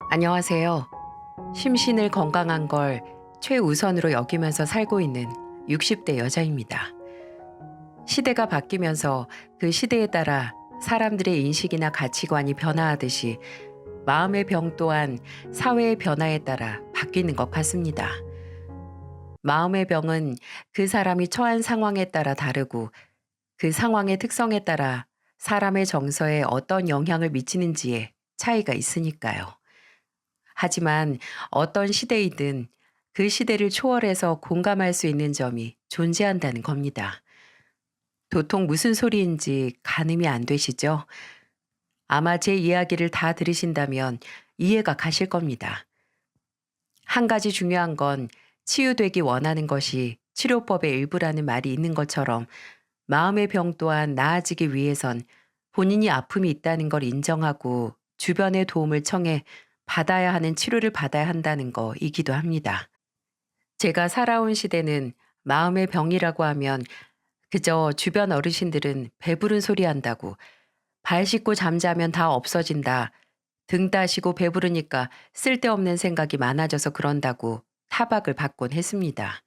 안녕하세요. 심신을 건강한 걸 최우선으로 여기면서 살고 있는 60대 여자입니다. 시대가 바뀌면서 그 시대에 따라 사람들의 인식이나 가치관이 변화하듯이 마음의 병 또한 사회의 변화에 따라 바뀌는 것 같습니다. 마음의 병은 그 사람이 처한 상황에 따라 다르고 그 상황의 특성에 따라 사람의 정서에 어떤 영향을 미치는지에 차이가 있으니까요. 하지만 어떤 시대이든 그 시대를 초월해서 공감할 수 있는 점이 존재한다는 겁니다. 도통 무슨 소리인지 가늠이 안 되시죠? 아마 제 이야기를 다 들으신다면 이해가 가실 겁니다. 한 가지 중요한 건 치유되기 원하는 것이 치료법의 일부라는 말이 있는 것처럼 마음의 병 또한 나아지기 위해선 본인이 아픔이 있다는 걸 인정하고 주변의 도움을 청해 받아야 하는 치료를 받아야 한다는 거이기도 합니다. 제가 살아온 시대는 마음의 병이라고 하면 그저 주변 어르신들은 배부른 소리 한다고 발 씻고 잠자면 다 없어진다. 등 따시고 배부르니까 쓸데없는 생각이 많아져서 그런다고 타박을 받곤 했습니다.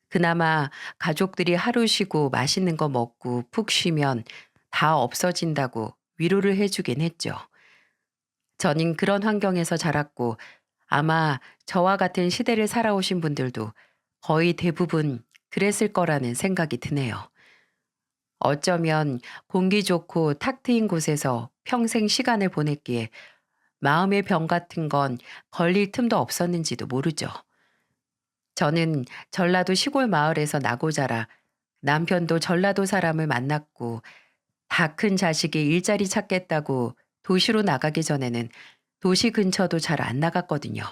그나마 가족들이 하루 쉬고 맛있는 거 먹고 푹 쉬면 다 없어진다고 위로를 해주긴 했죠. 저는 그런 환경에서 자랐고 아마 저와 같은 시대를 살아오신 분들도 거의 대부분 그랬을 거라는 생각이 드네요. 어쩌면 공기 좋고 탁 트인 곳에서 평생 시간을 보냈기에 마음의 병 같은 건 걸릴 틈도 없었는지도 모르죠. 저는 전라도 시골 마을에서 나고 자라 남편도 전라도 사람을 만났고 다 큰 자식이 일자리 찾겠다고 도시로 나가기 전에는 도시 근처도 잘 안 나갔거든요.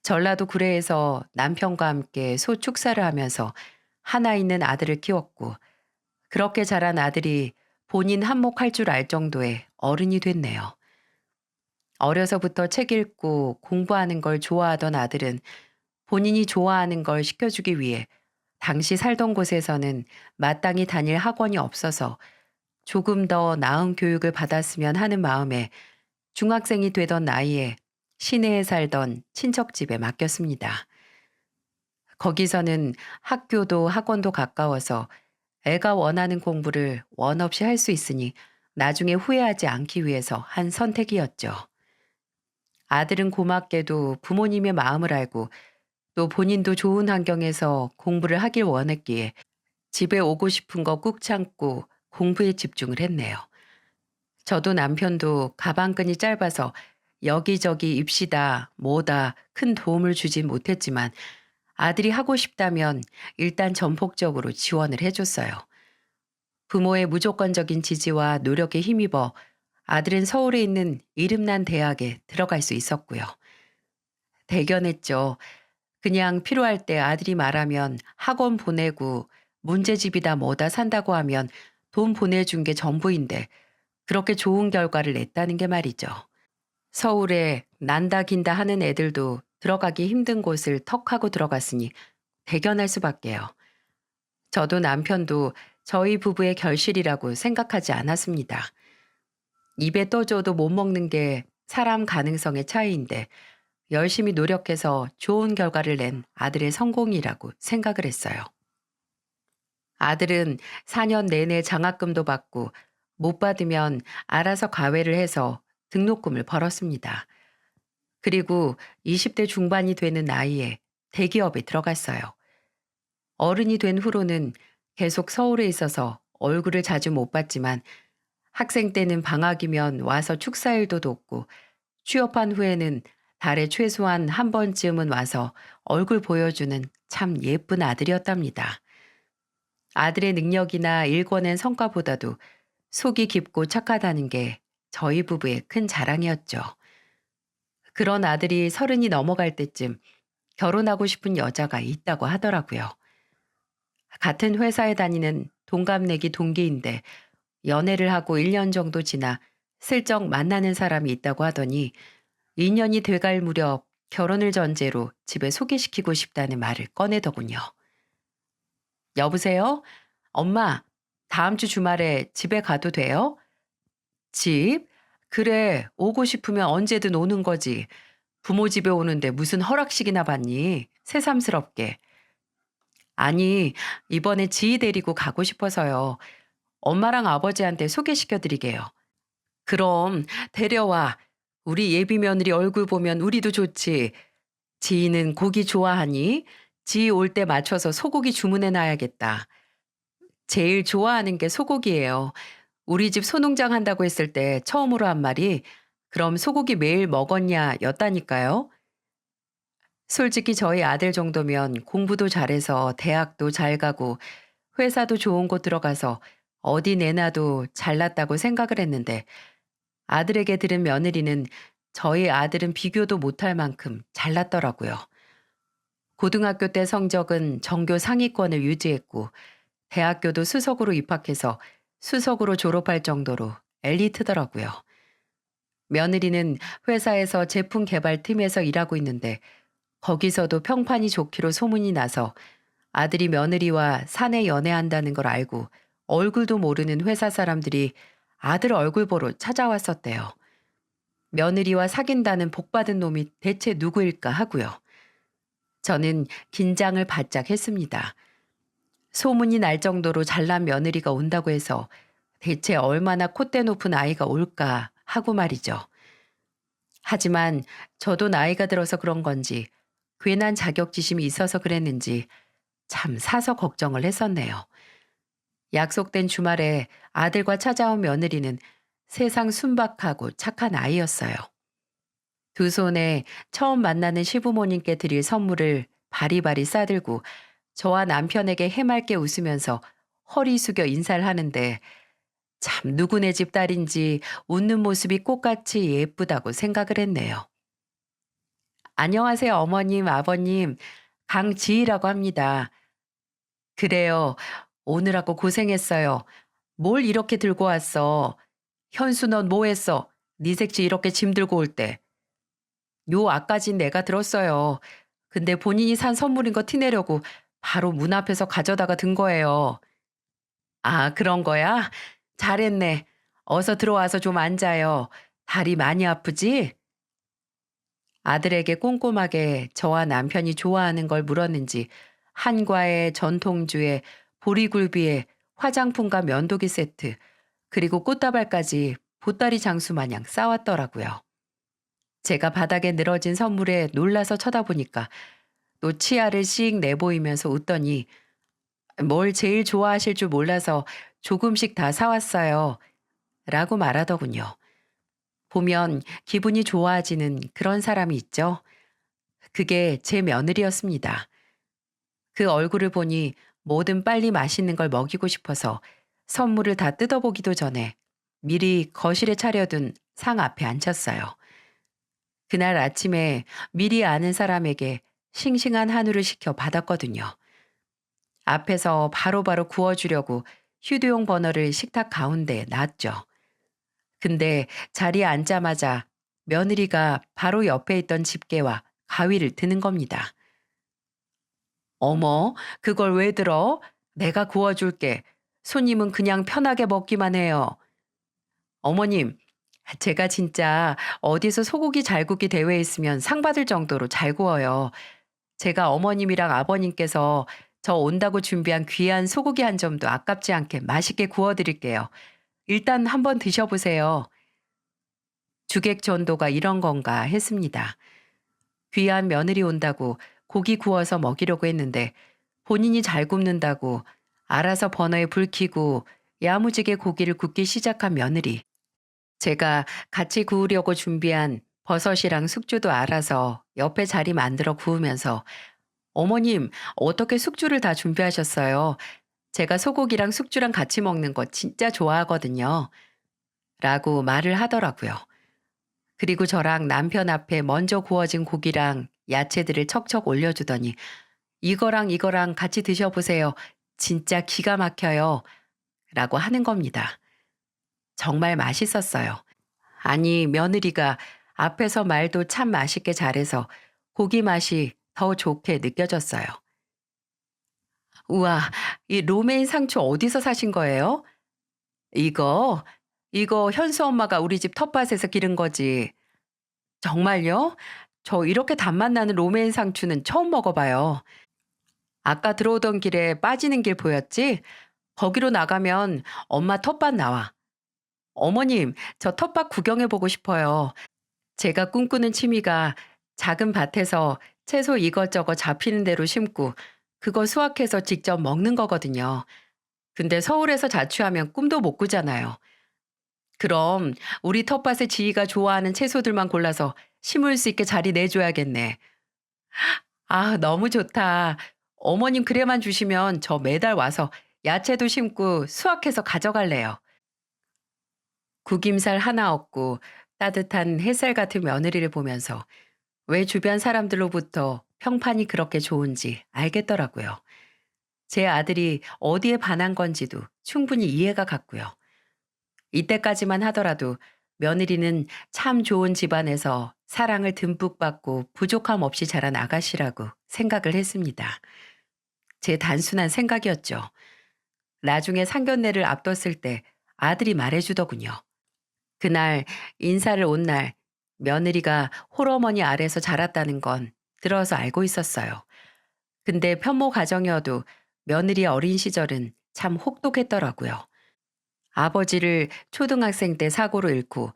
전라도 구례에서 남편과 함께 소 축사를 하면서 하나 있는 아들을 키웠고 그렇게 자란 아들이 본인 한몫할 줄 알 정도의 어른이 됐네요. 어려서부터 책 읽고 공부하는 걸 좋아하던 아들은 본인이 좋아하는 걸 시켜주기 위해 당시 살던 곳에서는 마땅히 다닐 학원이 없어서 조금 더 나은 교육을 받았으면 하는 마음에 중학생이 되던 나이에 시내에 살던 친척집에 맡겼습니다. 거기서는 학교도 학원도 가까워서 애가 원하는 공부를 원 없이 할 수 있으니 나중에 후회하지 않기 위해서 한 선택이었죠. 아들은 고맙게도 부모님의 마음을 알고 또 본인도 좋은 환경에서 공부를 하길 원했기에 집에 오고 싶은 거 꾹 참고 공부에 집중을 했네요. 저도 남편도 가방끈이 짧아서 여기저기 입시다, 뭐다 큰 도움을 주진 못했지만 아들이 하고 싶다면 일단 전폭적으로 지원을 해줬어요. 부모의 무조건적인 지지와 노력에 힘입어 아들은 서울에 있는 이름난 대학에 들어갈 수 있었고요. 대견했죠. 그냥 필요할 때 아들이 말하면 학원 보내고 문제집이다 뭐다 산다고 하면 돈 보내준 게 전부인데 그렇게 좋은 결과를 냈다는 게 말이죠. 서울에 난다 긴다 하는 애들도 들어가기 힘든 곳을 턱하고 들어갔으니 대견할 수밖에요. 저도 남편도 저희 부부의 결실이라고 생각하지 않았습니다. 입에 떠줘도 못 먹는 게 사람 가능성의 차이인데 열심히 노력해서 좋은 결과를 낸 아들의 성공이라고 생각을 했어요. 아들은 4년 내내 장학금도 받고 못 받으면 알아서 가외를 해서 등록금을 벌었습니다. 그리고 20대 중반이 되는 나이에 대기업에 들어갔어요. 어른이 된 후로는 계속 서울에 있어서 얼굴을 자주 못 봤지만 학생 때는 방학이면 와서 축사일도 돕고 취업한 후에는 달에 최소한 한 번쯤은 와서 얼굴 보여주는 참 예쁜 아들이었답니다. 아들의 능력이나 일궈낸 성과보다도 속이 깊고 착하다는 게 저희 부부의 큰 자랑이었죠. 그런 아들이 30이 넘어갈 때쯤 결혼하고 싶은 여자가 있다고 하더라고요. 같은 회사에 다니는 동갑내기 동기인데 연애를 하고 1년 정도 지나 슬쩍 만나는 사람이 있다고 하더니 2년이 돼갈 무렵 결혼을 전제로 집에 소개시키고 싶다는 말을 꺼내더군요. 여보세요? 엄마, 다음 주 주말에 집에 가도 돼요? 집? 그래, 오고 싶으면 언제든 오는 거지. 부모 집에 오는데 무슨 허락식이나 받니? 새삼스럽게. 아니, 이번에 지희 데리고 가고 싶어서요. 엄마랑 아버지한테 소개시켜 드리게요. 그럼 데려와. 우리 예비 며느리 얼굴 보면 우리도 좋지. 지희는 고기 좋아하니? 지희 올 때 맞춰서 소고기 주문해 놔야겠다. 제일 좋아하는 게 소고기예요. 우리 집 소농장 한다고 했을 때 처음으로 한 말이 그럼 소고기 매일 먹었냐 였다니까요. 솔직히 저희 아들 정도면 공부도 잘해서 대학도 잘 가고 회사도 좋은 곳 들어가서 어디 내놔도 잘났다고 생각을 했는데 아들에게 들은 며느리는 저희 아들은 비교도 못할 만큼 잘났더라고요. 고등학교 때 성적은 전교 상위권을 유지했고 대학교도 수석으로 입학해서 수석으로 졸업할 정도로 엘리트더라고요. 며느리는 회사에서 제품 개발팀에서 일하고 있는데 거기서도 평판이 좋기로 소문이 나서 아들이 며느리와 사내 연애한다는 걸 알고 얼굴도 모르는 회사 사람들이 아들 얼굴 보러 찾아왔었대요. 며느리와 사귄다는 복받은 놈이 대체 누구일까 하고요. 저는 긴장을 바짝 했습니다. 소문이 날 정도로 잘난 며느리가 온다고 해서 대체 얼마나 콧대 높은 아이가 올까 하고 말이죠. 하지만 저도 나이가 들어서 그런 건지 괜한 자격지심이 있어서 그랬는지 참 사서 걱정을 했었네요. 약속된 주말에 아들과 찾아온 며느리는 세상 순박하고 착한 아이였어요. 두 손에 처음 만나는 시부모님께 드릴 선물을 바리바리 싸들고 저와 남편에게 해맑게 웃으면서 허리 숙여 인사를 하는데 참 누구네 집 딸인지 웃는 모습이 꽃같이 예쁘다고 생각을 했네요. 안녕하세요, 어머님, 아버님. 강지희라고 합니다. 그래요. 오느라고 고생했어요. 뭘 이렇게 들고 왔어? 현수 넌 뭐 했어? 네 색지 이렇게 짐 들고 올 때. 요 앞까진 내가 들었어요. 근데 본인이 산 선물인 거 티내려고 바로 문 앞에서 가져다가 든 거예요. 아, 그런 거야? 잘했네. 어서 들어와서 좀 앉아요. 다리 많이 아프지? 아들에게 꼼꼼하게 저와 남편이 좋아하는 걸 물었는지 한과에 전통주에 보리굴비에 화장품과 면도기 세트 그리고 꽃다발까지 보따리 장수 마냥 싸왔더라고요. 제가 바닥에 늘어진 선물에 놀라서 쳐다보니까 또 치아를 씩 내보이면서 웃더니 뭘 제일 좋아하실 줄 몰라서 조금씩 다 사왔어요. 라고 말하더군요. 보면 기분이 좋아지는 그런 사람이 있죠. 그게 제 며느리였습니다. 그 얼굴을 보니 뭐든 빨리 맛있는 걸 먹이고 싶어서 선물을 다 뜯어보기도 전에 미리 거실에 차려둔 상 앞에 앉혔어요. 그날 아침에 미리 아는 사람에게 싱싱한 한우를 시켜 받았거든요. 앞에서 바로바로 구워주려고 휴대용 버너를 식탁 가운데에 놨죠. 근데 자리에 앉자마자 며느리가 바로 옆에 있던 집게와 가위를 드는 겁니다. 어머, 그걸 왜 들어? 내가 구워줄게. 손님은 그냥 편하게 먹기만 해요. 어머님, 제가 진짜 어디서 소고기 잘 굽기 대회 있으면 상 받을 정도로 잘 구워요. 제가 어머님이랑 아버님께서 저 온다고 준비한 귀한 소고기 한 점도 아깝지 않게 맛있게 구워드릴게요. 일단 한번 드셔보세요. 주객 전도가 이런 건가 했습니다. 귀한 며느리 온다고 고기 구워서 먹이려고 했는데 본인이 잘 굽는다고 알아서 버너에 불 켜고 야무지게 고기를 굽기 시작한 며느리. 제가 같이 구우려고 준비한 버섯이랑 숙주도 알아서 옆에 자리 만들어 구우면서 어머님, 어떻게 숙주를 다 준비하셨어요? 제가 소고기랑 숙주랑 같이 먹는 거 진짜 좋아하거든요. 라고 말을 하더라고요. 그리고 저랑 남편 앞에 먼저 구워진 고기랑 야채들을 척척 올려주더니 이거랑 이거랑 같이 드셔보세요. 진짜 기가 막혀요. 라고 하는 겁니다. 정말 맛있었어요. 아니, 며느리가 앞에서 말도 참 맛있게 잘해서 고기 맛이 더 좋게 느껴졌어요. 우와, 이 로메인 상추 어디서 사신 거예요? 이거, 이거 현수 엄마가 우리 집 텃밭에서 기른 거지. 정말요? 저 이렇게 단맛 나는 로메인 상추는 처음 먹어봐요. 아까 들어오던 길에 빠지는 길 보였지? 거기로 나가면 엄마 텃밭 나와. 어머님, 저 텃밭 구경해보고 싶어요. 제가 꿈꾸는 취미가 작은 밭에서 채소 이것저것 잡히는 대로 심고 그거 수확해서 직접 먹는 거거든요. 근데 서울에서 자취하면 꿈도 못 꾸잖아요. 그럼 우리 텃밭에 지희가 좋아하는 채소들만 골라서 심을 수 있게 자리 내줘야겠네. 아, 너무 좋다. 어머님 그래만 주시면 저 매달 와서 야채도 심고 수확해서 가져갈래요. 구김살 하나 얻고 따뜻한 햇살 같은 며느리를 보면서 왜 주변 사람들로부터 평판이 그렇게 좋은지 알겠더라고요. 제 아들이 어디에 반한 건지도 충분히 이해가 갔고요. 이때까지만 하더라도 며느리는 참 좋은 집안에서 사랑을 듬뿍 받고 부족함 없이 자란 아가씨라고 생각을 했습니다. 제 단순한 생각이었죠. 나중에 상견례를 앞뒀을 때 아들이 말해주더군요. 그날 인사를 온 날 며느리가 홀어머니 아래서 자랐다는 건 들어서 알고 있었어요. 근데 편모 가정이어도 며느리의 어린 시절은 참 혹독했더라고요. 아버지를 초등학생 때 사고로 잃고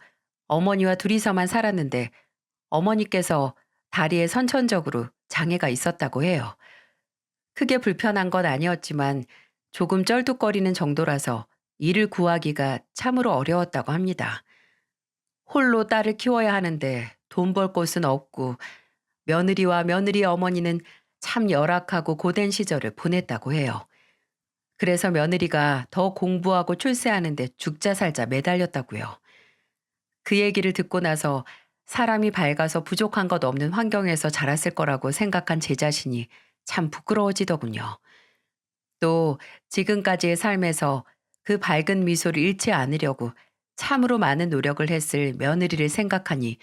어머니와 둘이서만 살았는데 어머니께서 다리에 선천적으로 장애가 있었다고 해요. 크게 불편한 건 아니었지만 조금 쩔뚝거리는 정도라서 일을 구하기가 참으로 어려웠다고 합니다. 홀로 딸을 키워야 하는데 돈 벌 곳은 없고 며느리와 며느리 어머니는 참 열악하고 고된 시절을 보냈다고 해요. 그래서 며느리가 더 공부하고 출세하는데 죽자 살자 매달렸다고요. 그 얘기를 듣고 나서 사람이 밝아서 부족한 것 없는 환경에서 자랐을 거라고 생각한 제 자신이 참 부끄러워지더군요. 또 지금까지의 삶에서 그 밝은 미소를 잃지 않으려고 참으로 많은 노력을 했을 며느리를 생각하니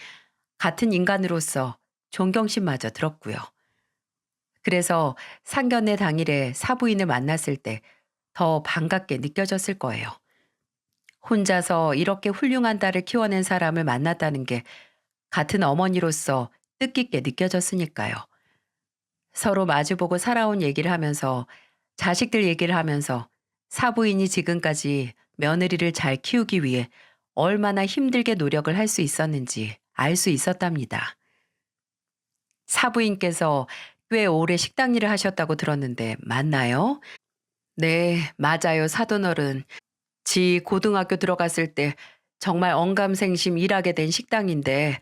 같은 인간으로서 존경심마저 들었고요. 그래서 상견례 당일에 사부인을 만났을 때 더 반갑게 느껴졌을 거예요. 혼자서 이렇게 훌륭한 딸을 키워낸 사람을 만났다는 게 같은 어머니로서 뜻깊게 느껴졌으니까요. 서로 마주보고 살아온 얘기를 하면서 자식들 얘기를 하면서 사부인이 지금까지 며느리를 잘 키우기 위해 얼마나 힘들게 노력을 할 수 있었는지 알 수 있었답니다. 사부인께서 꽤 오래 식당 일을 하셨다고 들었는데 맞나요? 네, 맞아요, 사돈어른. 지 고등학교 들어갔을 때 정말 언감생심 일하게 된 식당인데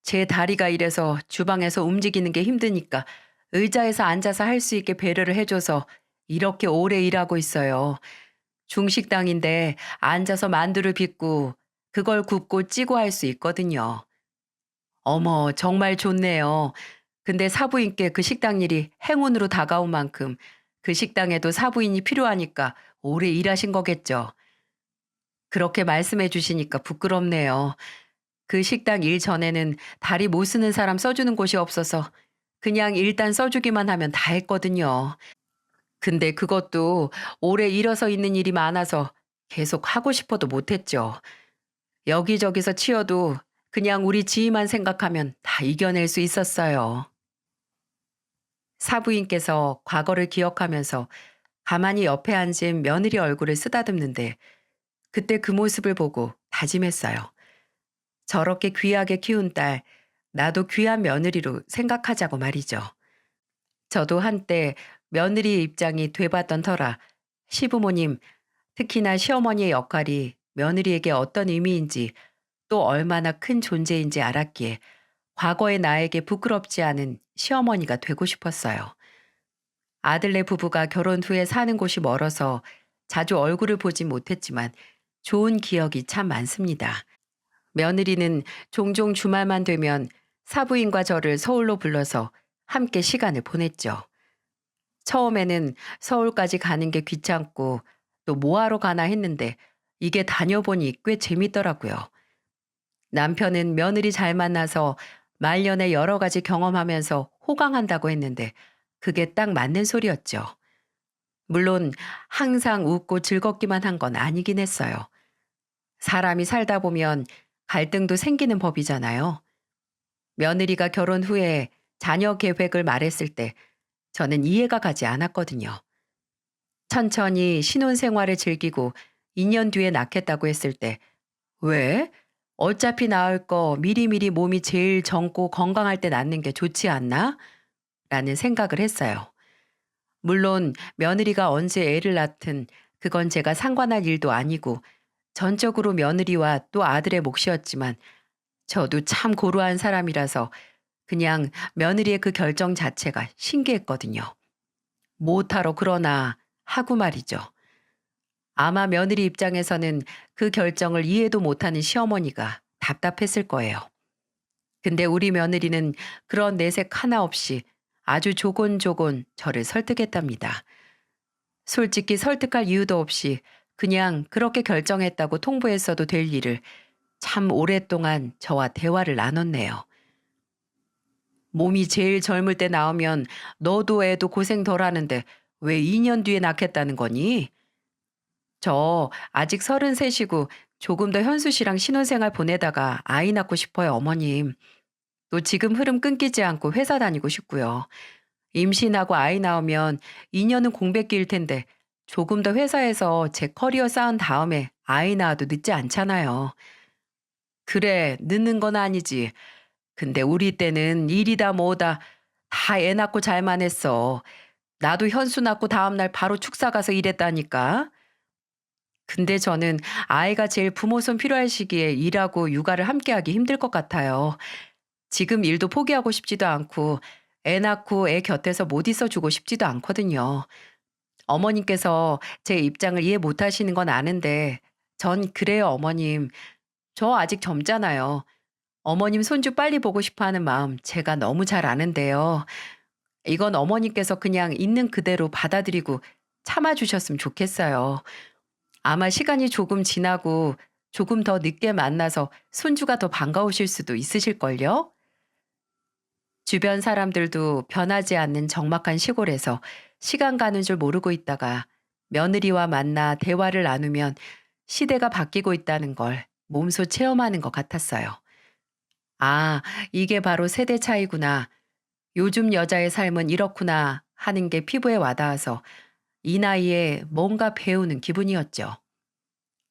제 다리가 이래서 주방에서 움직이는 게 힘드니까 의자에서 앉아서 할 수 있게 배려를 해줘서 이렇게 오래 일하고 있어요. 중식당인데 앉아서 만두를 빚고 그걸 굽고 찌고 할 수 있거든요. 어머, 정말 좋네요. 근데 사부인께 그 식당 일이 행운으로 다가온 만큼 그 식당에도 사부인이 필요하니까 오래 일하신 거겠죠. 그렇게 말씀해 주시니까 부끄럽네요. 그 식당 일 전에는 다리 못 쓰는 사람 써주는 곳이 없어서 그냥 일단 써주기만 하면 다 했거든요. 근데 그것도 오래 일어서 있는 일이 많아서 계속 하고 싶어도 못했죠. 여기저기서 치여도 그냥 우리 지희만 생각하면 다 이겨낼 수 있었어요. 사부인께서 과거를 기억하면서 가만히 옆에 앉은 며느리 얼굴을 쓰다듬는데 그때 그 모습을 보고 다짐했어요. 저렇게 귀하게 키운 딸, 나도 귀한 며느리로 생각하자고 말이죠. 저도 한때 며느리 입장이 돼봤던 터라 시부모님, 특히나 시어머니의 역할이 며느리에게 어떤 의미인지 또 얼마나 큰 존재인지 알았기에 과거의 나에게 부끄럽지 않은 시어머니가 되고 싶었어요. 아들네 부부가 결혼 후에 사는 곳이 멀어서 자주 얼굴을 보진 못했지만 좋은 기억이 참 많습니다. 며느리는 종종 주말만 되면 사부인과 저를 서울로 불러서 함께 시간을 보냈죠. 처음에는 서울까지 가는 게 귀찮고 또 뭐하러 가나 했는데 이게 다녀보니 꽤 재밌더라고요. 남편은 며느리 잘 만나서 말년에 여러 가지 경험하면서 호강한다고 했는데 그게 딱 맞는 소리였죠. 물론 항상 웃고 즐겁기만 한 건 아니긴 했어요. 사람이 살다 보면 갈등도 생기는 법이잖아요. 며느리가 결혼 후에 자녀 계획을 말했을 때 저는 이해가 가지 않았거든요. 천천히 신혼생활을 즐기고 2년 뒤에 낳겠다고 했을 때 왜? 어차피 낳을 거 미리미리 몸이 제일 젊고 건강할 때 낳는 게 좋지 않나? 라는 생각을 했어요. 물론 며느리가 언제 애를 낳든 그건 제가 상관할 일도 아니고 전적으로 며느리와 또 아들의 몫이었지만 저도 참 고루한 사람이라서 그냥 며느리의 그 결정 자체가 신기했거든요. 못하러 그러나 하고 말이죠. 아마 며느리 입장에서는 그 결정을 이해도 못하는 시어머니가 답답했을 거예요. 근데 우리 며느리는 그런 내색 하나 없이 아주 조곤조곤 저를 설득했답니다. 솔직히 설득할 이유도 없이 그냥 그렇게 결정했다고 통보했어도 될 일을 참 오랫동안 저와 대화를 나눴네요. 몸이 제일 젊을 때 나오면 너도 애도 고생 덜 하는데 왜 2년 뒤에 낳겠다는 거니? 저 아직 33이고 조금 더 현수 씨랑 신혼생활 보내다가 아이 낳고 싶어요, 어머님. 또 지금 흐름 끊기지 않고 회사 다니고 싶고요. 임신하고 아이 낳으면 2년은 공백기일 텐데 조금 더 회사에서 제 커리어 쌓은 다음에 아이 낳아도 늦지 않잖아요. 그래, 늦는 건 아니지. 근데 우리 때는 일이다 뭐다 다 애 낳고 잘만 했어. 나도 현수 낳고 다음날 바로 축사 가서 일했다니까. 근데 저는 아이가 제일 부모 손 필요할 시기에 일하고 육아를 함께하기 힘들 것 같아요. 지금 일도 포기하고 싶지도 않고 애 낳고 애 곁에서 못 있어주고 싶지도 않거든요. 어머님께서 제 입장을 이해 못 하시는 건 아는데 전 그래요, 어머님. 저 아직 젊잖아요. 어머님 손주 빨리 보고 싶어 하는 마음 제가 너무 잘 아는데요. 이건 어머님께서 그냥 있는 그대로 받아들이고 참아주셨으면 좋겠어요. 아마 시간이 조금 지나고 조금 더 늦게 만나서 손주가 더 반가우실 수도 있으실걸요? 주변 사람들도 변하지 않는 적막한 시골에서 시간 가는 줄 모르고 있다가 며느리와 만나 대화를 나누면 시대가 바뀌고 있다는 걸 몸소 체험하는 것 같았어요. 아, 이게 바로 세대 차이구나. 요즘 여자의 삶은 이렇구나 하는 게 피부에 와닿아서 이 나이에 뭔가 배우는 기분이었죠.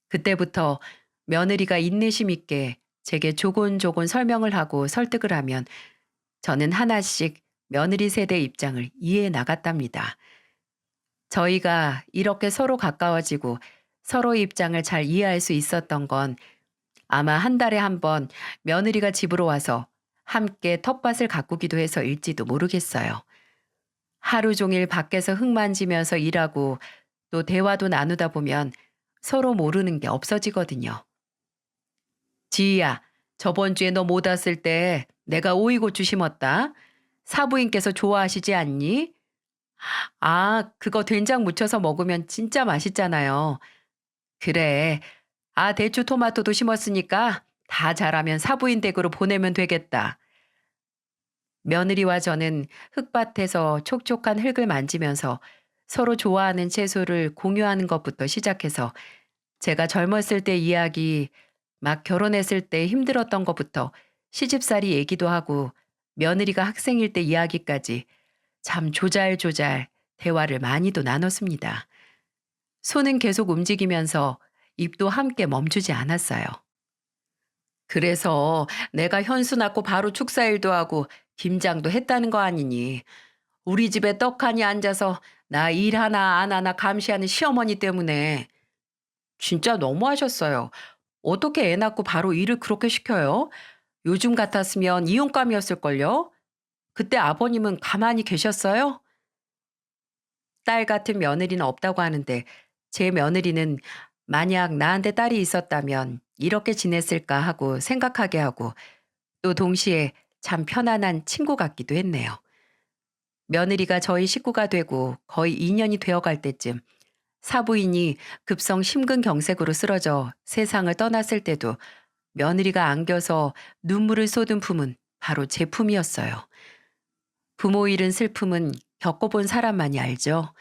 그때부터 며느리가 인내심 있게 제게 조곤조곤 설명을 하고 설득을 하면 저는 하나씩 며느리 세대 입장을 이해해 나갔답니다. 저희가 이렇게 서로 가까워지고 서로의 입장을 잘 이해할 수 있었던 건 아마 한 달에 한 번 며느리가 집으로 와서 함께 텃밭을 가꾸기도 해서일지도 모르겠어요. 하루 종일 밖에서 흙 만지면서 일하고 또 대화도 나누다 보면 서로 모르는 게 없어지거든요. 지희야, 저번 주에 너 못 왔을 때 내가 오이고추 심었다. 사부인께서 좋아하시지 않니? 아, 그거 된장 묻혀서 먹으면 진짜 맛있잖아요. 그래. 아, 대추 토마토도 심었으니까 다 자라면 사부인 댁으로 보내면 되겠다. 며느리와 저는 흙밭에서 촉촉한 흙을 만지면서 서로 좋아하는 채소를 공유하는 것부터 시작해서 제가 젊었을 때 이야기, 막 결혼했을 때 힘들었던 것부터 시집살이 얘기도 하고 며느리가 학생일 때 이야기까지 참 조잘조잘 대화를 많이도 나눴습니다. 손은 계속 움직이면서 입도 함께 멈추지 않았어요. 그래서 내가 현수 낳고 바로 축사일도 하고 김장도 했다는 거 아니니. 우리 집에 떡하니 앉아서 나 일 하나 안 하나 감시하는 시어머니 때문에. 진짜 너무하셨어요. 어떻게 애 낳고 바로 일을 그렇게 시켜요? 요즘 같았으면 이혼감이었을걸요? 그때 아버님은 가만히 계셨어요? 딸 같은 며느리는 없다고 하는데 제 며느리는 만약 나한테 딸이 있었다면 이렇게 지냈을까 하고 생각하게 하고 또 동시에 참 편안한 친구 같기도 했네요. 며느리가 저희 식구가 되고 거의 2년이 되어갈 때쯤 사부인이 급성 심근경색으로 쓰러져 세상을 떠났을 때도 며느리가 안겨서 눈물을 쏟은 품은 바로 제 품이었어요. 부모 잃은 슬픔은 겪어본 사람만이 알죠.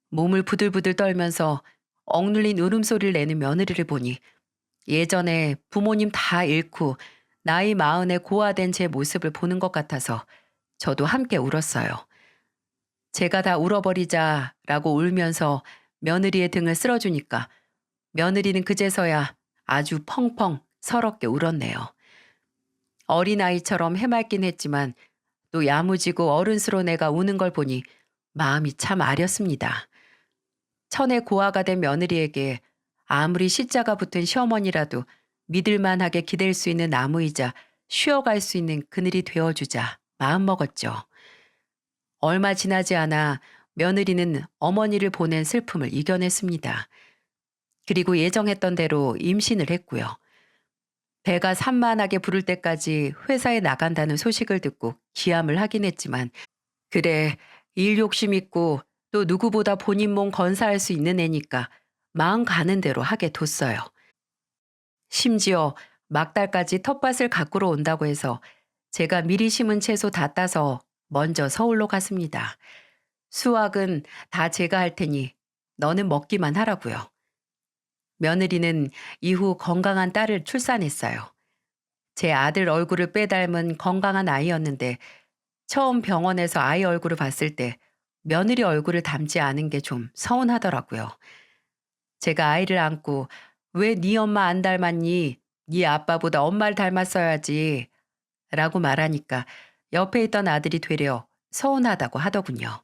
몸을 부들부들 떨면서 억눌린 울음소리를 내는 며느리를 보니 예전에 부모님 다 잃고 나이 마흔에 고아된 제 모습을 보는 것 같아서 저도 함께 울었어요. 제가 다 울어버리자라고 울면서 며느리의 등을 쓸어주니까 며느리는 그제서야 아주 펑펑 서럽게 울었네요. 어린아이처럼 해맑긴 했지만 또 야무지고 어른스러운 애가 우는 걸 보니 마음이 참 아렸습니다. 천의 고아가 된 며느리에게 아무리 시자가 붙은 시어머니라도 믿을만하게 기댈 수 있는 나무이자 쉬어갈 수 있는 그늘이 되어주자 마음먹었죠. 얼마 지나지 않아 며느리는 어머니를 보낸 슬픔을 이겨냈습니다. 그리고 예정했던 대로 임신을 했고요. 배가 산만하게 부를 때까지 회사에 나간다는 소식을 듣고 기함을 하긴 했지만 그래 일 욕심 있고 또 누구보다 본인 몸 건사할 수 있는 애니까 마음 가는 대로 하게 뒀어요. 심지어 막달까지 텃밭을 가꾸러 온다고 해서 제가 미리 심은 채소 다 따서 먼저 서울로 갔습니다. 수확은 다 제가 할 테니 너는 먹기만 하라고요. 며느리는 이후 건강한 딸을 출산했어요. 제 아들 얼굴을 빼닮은 건강한 아이였는데 처음 병원에서 아이 얼굴을 봤을 때 며느리 얼굴을 닮지 않은 게 좀 서운하더라고요. 제가 아이를 안고 왜 네 엄마 안 닮았니? 네 아빠보다 엄마를 닮았어야지. 라고 말하니까 옆에 있던 아들이 되려 서운하다고 하더군요.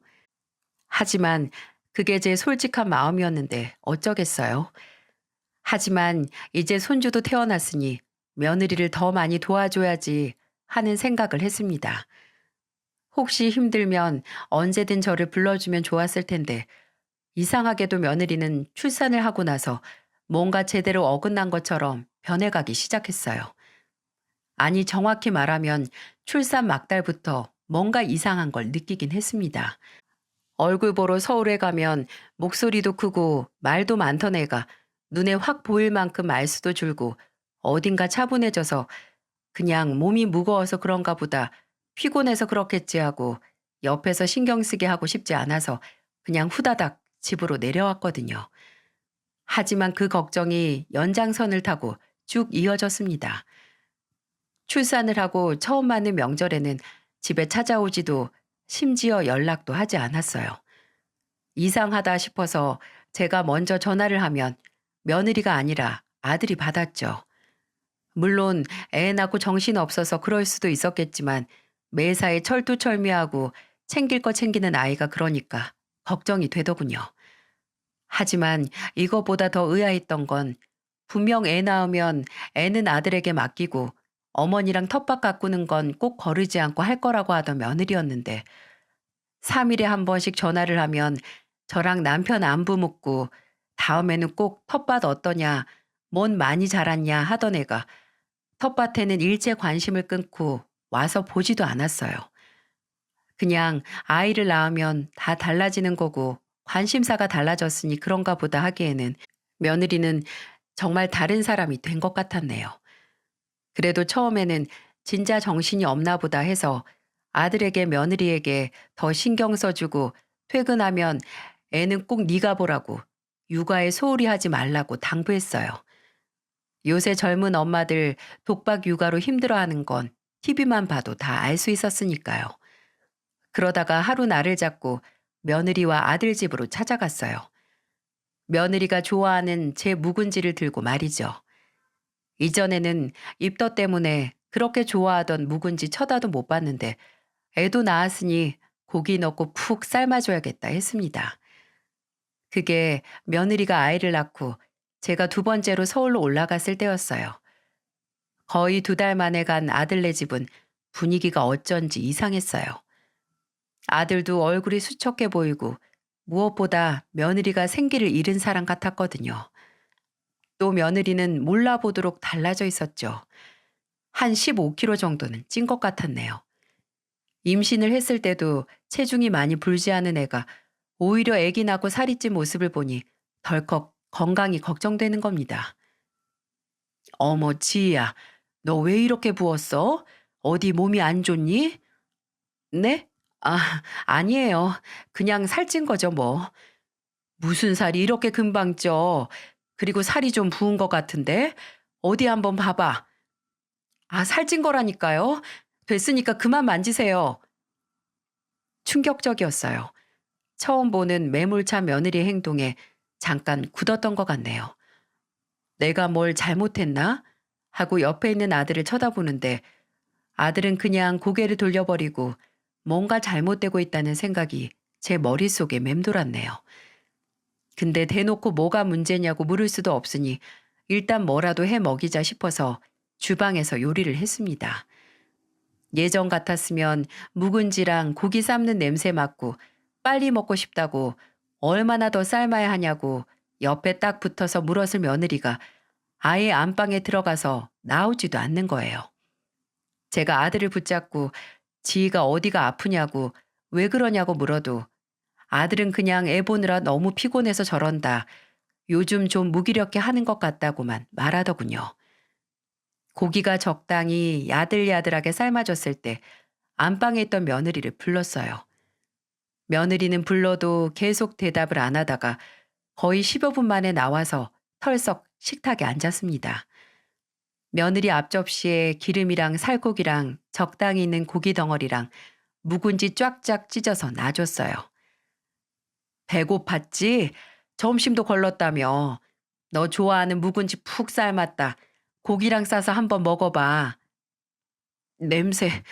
하지만 그게 제 솔직한 마음이었는데 어쩌겠어요. 하지만 이제 손주도 태어났으니 며느리를 더 많이 도와줘야지 하는 생각을 했습니다. 혹시 힘들면 언제든 저를 불러주면 좋았을 텐데 이상하게도 며느리는 출산을 하고 나서 뭔가 제대로 어긋난 것처럼 변해가기 시작했어요. 아니 정확히 말하면 출산 막달부터 뭔가 이상한 걸 느끼긴 했습니다. 얼굴 보러 서울에 가면 목소리도 크고 말도 많던 애가 눈에 확 보일 만큼 말수도 줄고 어딘가 차분해져서 그냥 몸이 무거워서 그런가 보다 피곤해서 그렇겠지 하고 옆에서 신경 쓰게 하고 싶지 않아서 그냥 후다닥 집으로 내려왔거든요. 하지만 그 걱정이 연장선을 타고 쭉 이어졌습니다. 출산을 하고 처음 맞는 명절에는 집에 찾아오지도 심지어 연락도 하지 않았어요. 이상하다 싶어서 제가 먼저 전화를 하면 며느리가 아니라 아들이 받았죠. 물론 애 낳고 정신 없어서 그럴 수도 있었겠지만 매사에 철두철미하고 챙길 거 챙기는 아이가 그러니까 걱정이 되더군요. 하지만 이거보다 더 의아했던 건 분명 애 낳으면 애는 아들에게 맡기고 어머니랑 텃밭 가꾸는 건 꼭 거르지 않고 할 거라고 하던 며느리였는데 3일에 한 번씩 전화를 하면 저랑 남편 안부 묻고 다음에는 꼭 텃밭 어떠냐, 뭔 많이 자랐냐 하던 애가 텃밭에는 일체 관심을 끊고 와서 보지도 않았어요. 그냥 아이를 낳으면 다 달라지는 거고 관심사가 달라졌으니 그런가 보다 하기에는 며느리는 정말 다른 사람이 된 것 같았네요. 그래도 처음에는 진짜 정신이 없나 보다 해서 아들에게 며느리에게 더 신경 써주고 퇴근하면 애는 꼭 네가 보라고 육아에 소홀히 하지 말라고 당부했어요. 요새 젊은 엄마들 독박 육아로 힘들어하는 건 TV만 봐도 다 알 수 있었으니까요. 그러다가 하루 날을 잡고 며느리와 아들 집으로 찾아갔어요. 며느리가 좋아하는 제 묵은지를 들고 말이죠. 이전에는 입덧 때문에 그렇게 좋아하던 묵은지 쳐다도 못 봤는데 애도 낳았으니 고기 넣고 푹 삶아줘야겠다 했습니다. 그게 며느리가 아이를 낳고 제가 두 번째로 서울로 올라갔을 때였어요. 거의 2달 만에 간 아들네 집은 분위기가 어쩐지 이상했어요. 아들도 얼굴이 수척해 보이고 무엇보다 며느리가 생기를 잃은 사람 같았거든요. 또 며느리는 몰라보도록 달라져 있었죠. 한 15kg 정도는 찐 것 같았네요. 임신을 했을 때도 체중이 많이 불지 않은 애가 오히려 애기 낳고 살이 찐 모습을 보니 덜컥 건강이 걱정되는 겁니다. 어머, 지희야, 너 왜 이렇게 부었어? 어디 몸이 안 좋니? 네? 아, 아니에요. 그냥 살찐 거죠, 뭐. 무슨 살이 이렇게 금방 쪄? 그리고 살이 좀 부은 것 같은데? 어디 한번 봐봐. 아, 살찐 거라니까요. 됐으니까 그만 만지세요. 충격적이었어요. 처음 보는 매몰차 며느리의 행동에 잠깐 굳었던 것 같네요. 내가 뭘 잘못했나? 하고 옆에 있는 아들을 쳐다보는데 아들은 그냥 고개를 돌려버리고 뭔가 잘못되고 있다는 생각이 제 머릿속에 맴돌았네요. 근데 대놓고 뭐가 문제냐고 물을 수도 없으니 일단 뭐라도 해 먹이자 싶어서 주방에서 요리를 했습니다. 예전 같았으면 묵은지랑 고기 삶는 냄새 맡고 빨리 먹고 싶다고 얼마나 더 삶아야 하냐고 옆에 딱 붙어서 물었을 며느리가 아예 안방에 들어가서 나오지도 않는 거예요. 제가 아들을 붙잡고 지희가 어디가 아프냐고 왜 그러냐고 물어도 아들은 그냥 애 보느라 너무 피곤해서 저런다. 요즘 좀 무기력해 하는 것 같다고만 말하더군요. 고기가 적당히 야들야들하게 삶아졌을 때 안방에 있던 며느리를 불렀어요. 며느리는 불러도 계속 대답을 안 하다가 거의 10여 분 만에 나와서 털썩 식탁에 앉았습니다. 며느리 앞접시에 기름이랑 살코기랑 적당히 있는 고기 덩어리랑 묵은지 쫙쫙 찢어서 놔줬어요. 배고팠지? 점심도 걸렀다며. 너 좋아하는 묵은지 푹 삶았다. 고기랑 싸서 한번 먹어봐. 냄새,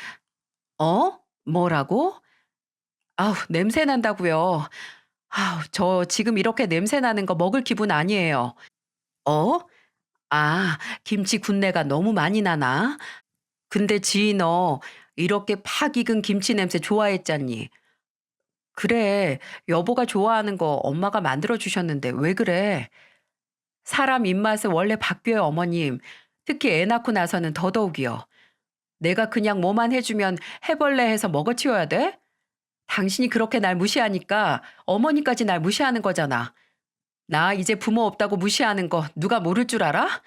뭐라고? 아우, 냄새 난다고요. 아우, 저 지금 이렇게 냄새 나는 거 먹을 기분 아니에요. 어? 아, 김치 군내가 너무 많이 나나? 근데 지희 너 이렇게 팍 익은 김치 냄새 좋아했잖니. 그래, 여보가 좋아하는 거 엄마가 만들어 주셨는데 왜 그래? 사람 입맛은 원래 바뀌어요, 어머님. 특히 애 낳고 나서는 더더욱이요. 내가 그냥 뭐만 해주면 해벌레 해서 먹어치워야 돼? 당신이 그렇게 날 무시하니까 어머니까지 날 무시하는 거잖아. 나 이제 부모 없다고 무시하는 거 누가 모를 줄 알아?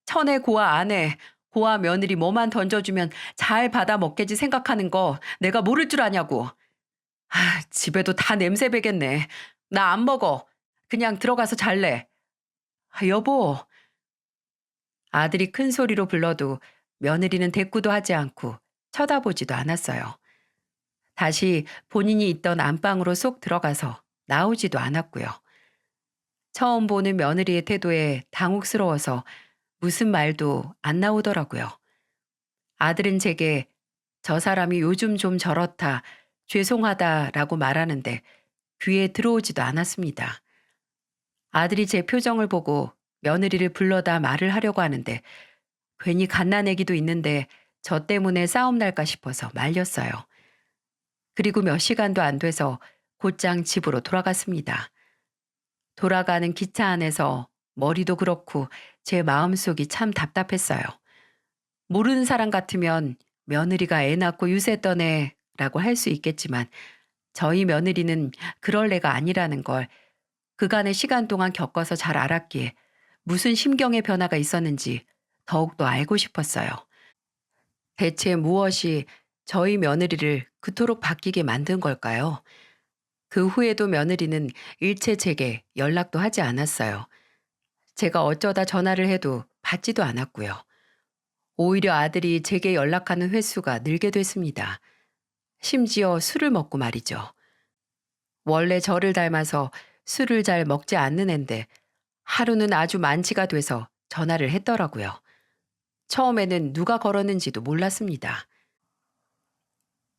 천에 고아 아내, 고아 며느리 뭐만 던져주면 잘 받아 먹겠지 생각하는 거 내가 모를 줄 아냐고. 아, 집에도 다 냄새 배겠네. 나 안 먹어. 그냥 들어가서 잘래. 아, 여보. 아들이 큰 소리로 불러도 며느리는 대꾸도 하지 않고 쳐다보지도 않았어요. 다시 본인이 있던 안방으로 쏙 들어가서 나오지도 않았고요. 처음 보는 며느리의 태도에 당혹스러워서 무슨 말도 안 나오더라고요. 아들은 제게 저 사람이 요즘 좀 저렇다, 죄송하다라고 말하는데 귀에 들어오지도 않았습니다. 아들이 제 표정을 보고 며느리를 불러다 말을 하려고 하는데 괜히 갓난애기도 있는데 저 때문에 싸움 날까 싶어서 말렸어요. 그리고 몇 시간도 안 돼서 곧장 집으로 돌아갔습니다. 돌아가는 기차 안에서 머리도 그렇고 제 마음속이 참 답답했어요. 모르는 사람 같으면 며느리가 애 낳고 유세 떠네라고 할 수 있겠지만 저희 며느리는 그럴 애가 아니라는 걸 그간의 시간 동안 겪어서 잘 알았기에 무슨 심경의 변화가 있었는지 더욱더 알고 싶었어요. 대체 무엇이 저희 며느리를 그토록 바뀌게 만든 걸까요? 그 후에도 며느리는 일체 제게 연락도 하지 않았어요. 제가 어쩌다 전화를 해도 받지도 않았고요. 오히려 아들이 제게 연락하는 횟수가 늘게 됐습니다. 심지어 술을 먹고 말이죠. 원래 저를 닮아서 술을 잘 먹지 않는 앤데 하루는 아주 만취가 돼서 전화를 했더라고요. 처음에는 누가 걸었는지도 몰랐습니다.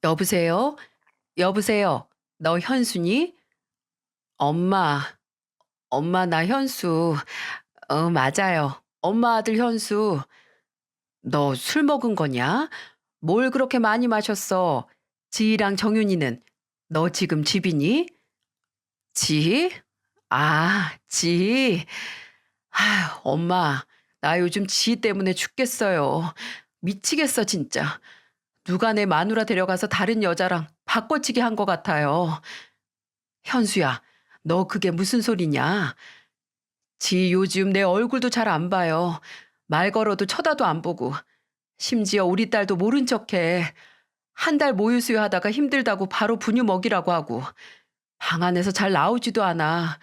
여보세요? 여보세요? 너 현수니? 엄마, 엄마 나 현수. 맞아요. 엄마 아들 현수. 너 술 먹은 거냐? 뭘 그렇게 많이 마셨어? 지희랑 정윤이는 너 지금 집이니? 지희? 아, 지희. 아휴, 엄마, 나 요즘 지희 때문에 죽겠어요. 미치겠어, 진짜. 누가 내 마누라 데려가서 다른 여자랑 바꿔치기 한 것 같아요. 현수야, 너 그게 무슨 소리냐? 지 요즘 내 얼굴도 잘 안 봐요. 말 걸어도 쳐다도 안 보고. 심지어 우리 딸도 모른 척해. 한 달 모유 수유하다가 힘들다고 바로 분유 먹이라고 하고. 방 안에서 잘 나오지도 않아.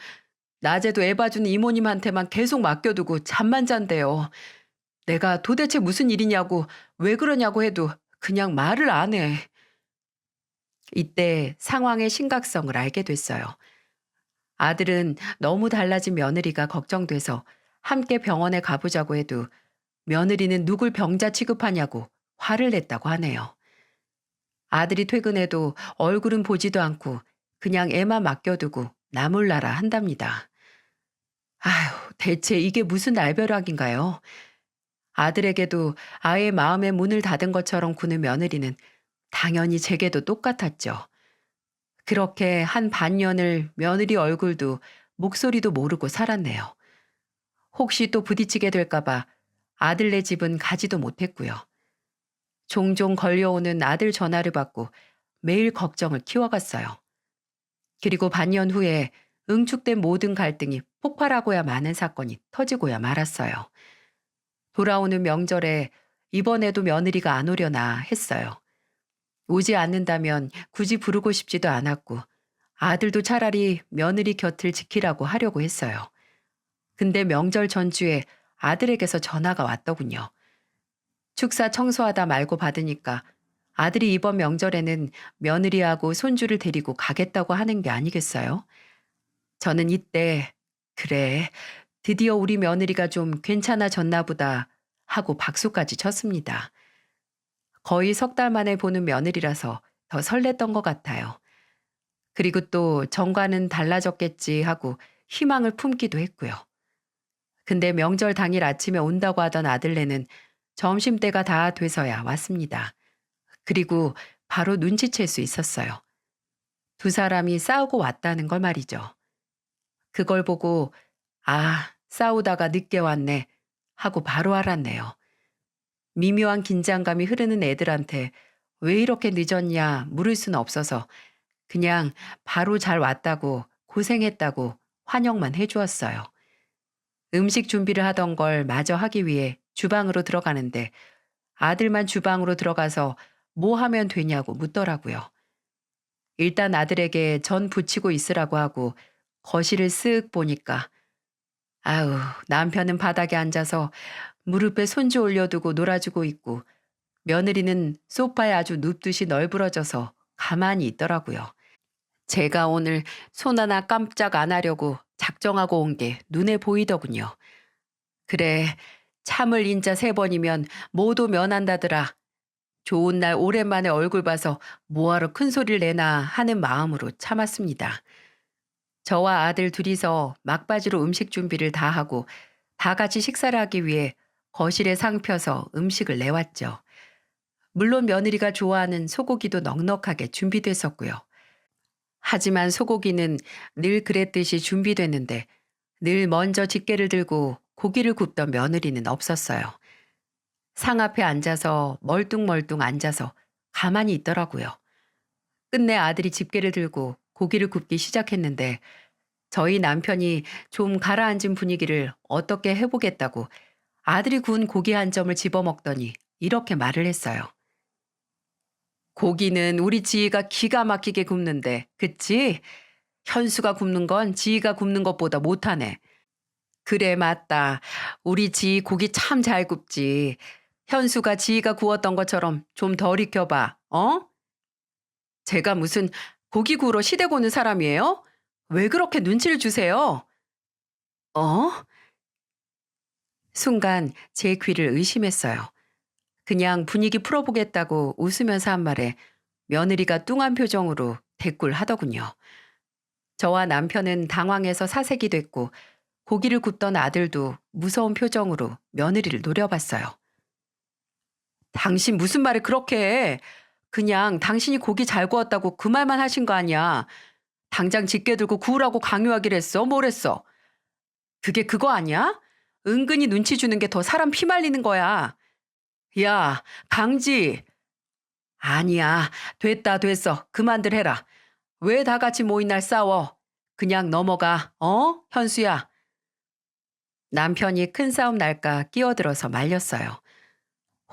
낮에도 애 봐주는 이모님한테만 계속 맡겨두고 잠만 잔대요. 내가 도대체 무슨 일이냐고, 왜 그러냐고 해도 그냥 말을 안 해. 이때 상황의 심각성을 알게 됐어요. 아들은 너무 달라진 며느리가 걱정돼서 함께 병원에 가보자고 해도 며느리는 누굴 병자 취급하냐고 화를 냈다고 하네요. 아들이 퇴근해도 얼굴은 보지도 않고 그냥 애만 맡겨두고 나 몰라라 한답니다. 아휴, 대체 이게 무슨 날벼락인가요? 아들에게도 아예 마음의 문을 닫은 것처럼 구는 며느리는 당연히 제게도 똑같았죠. 그렇게 한 반년을 며느리 얼굴도 목소리도 모르고 살았네요. 혹시 또 부딪히게 될까봐 아들네 집은 가지도 못했고요. 종종 걸려오는 아들 전화를 받고 매일 걱정을 키워갔어요. 그리고 반년 후에 응축된 모든 갈등이 폭발하고야 마는 사건이 터지고야 말았어요. 돌아오는 명절에 이번에도 며느리가 안 오려나 했어요. 오지 않는다면 굳이 부르고 싶지도 않았고 아들도 차라리 며느리 곁을 지키라고 하려고 했어요. 근데 명절 전주에 아들에게서 전화가 왔더군요. 축사 청소하다 말고 받으니까 아들이 이번 명절에는 며느리하고 손주를 데리고 가겠다고 하는 게 아니겠어요? 저는 이때 그래, 드디어 우리 며느리가 좀 괜찮아졌나 보다 하고 박수까지 쳤습니다. 거의 석 달 만에 보는 며느리라서 더 설렜던 것 같아요. 그리고 또 전과는 달라졌겠지 하고 희망을 품기도 했고요. 근데 명절 당일 아침에 온다고 하던 아들네는 점심때가 다 돼서야 왔습니다. 그리고 바로 눈치챌 수 있었어요. 두 사람이 싸우고 왔다는 걸 말이죠. 그걸 보고 아, 싸우다가 늦게 왔네 하고 바로 알았네요. 미묘한 긴장감이 흐르는 애들한테 왜 이렇게 늦었냐 물을 수는 없어서 그냥 바로 잘 왔다고 고생했다고 환영만 해주었어요. 음식 준비를 하던 걸 마저 하기 위해 주방으로 들어가는데 아들만 주방으로 들어가서 뭐 하면 되냐고 묻더라고요. 일단 아들에게 전 부치고 있으라고 하고 거실을 쓱 보니까 아우, 남편은 바닥에 앉아서 무릎에 손주 올려두고 놀아주고 있고 며느리는 소파에 아주 눕듯이 널브러져서 가만히 있더라고요. 제가 오늘 손 하나 깜짝 안 하려고 작정하고 온 게 눈에 보이더군요. 그래, 참을 인자 3번이면 모두 면한다더라. 좋은 날 오랜만에 얼굴 봐서 뭐하러 큰 소리를 내나 하는 마음으로 참았습니다. 저와 아들 둘이서 막바지로 음식 준비를 다 하고 다 같이 식사를 하기 위해 거실에 상 펴서 음식을 내왔죠. 물론 며느리가 좋아하는 소고기도 넉넉하게 준비됐었고요. 하지만 소고기는 늘 그랬듯이 준비됐는데 늘 먼저 집게를 들고 고기를 굽던 며느리는 없었어요. 상 앞에 앉아서 멀뚱멀뚱 앉아서 가만히 있더라고요. 끝내 아들이 집게를 들고 고기를 굽기 시작했는데 저희 남편이 좀 가라앉은 분위기를 어떻게 해보겠다고 아들이 구운 고기 한 점을 집어먹더니 이렇게 말을 했어요. 고기는 우리 지희가 기가 막히게 굽는데, 그치? 현수가 굽는 건 지희가 굽는 것보다 못하네. 그래, 맞다. 우리 지희 고기 참 잘 굽지. 현수가 지희가 구웠던 것처럼 좀 덜 익혀봐, 어? 제가 무슨 고기 구우러 시대 고는 사람이에요? 왜 그렇게 눈치를 주세요? 어? 순간 제 귀를 의심했어요. 그냥 분위기 풀어보겠다고 웃으면서 한 말에 며느리가 뚱한 표정으로 대꾸를 하더군요. 저와 남편은 당황해서 사색이 됐고 고기를 굽던 아들도 무서운 표정으로 며느리를 노려봤어요. 당신 무슨 말을 그렇게 해? 그냥 당신이 고기 잘 구웠다고 그 말만 하신 거 아니야. 당장 집게 들고 구우라고 강요하기로 했어? 뭘 했어? 그게 그거 아니야? 은근히 눈치 주는 게 더 사람 피 말리는 거야. 야, 강지. 아니야. 됐다, 됐어. 그만들 해라. 왜 다 같이 모인 날 싸워? 그냥 넘어가. 어? 현수야. 남편이 큰 싸움 날까 끼어들어서 말렸어요.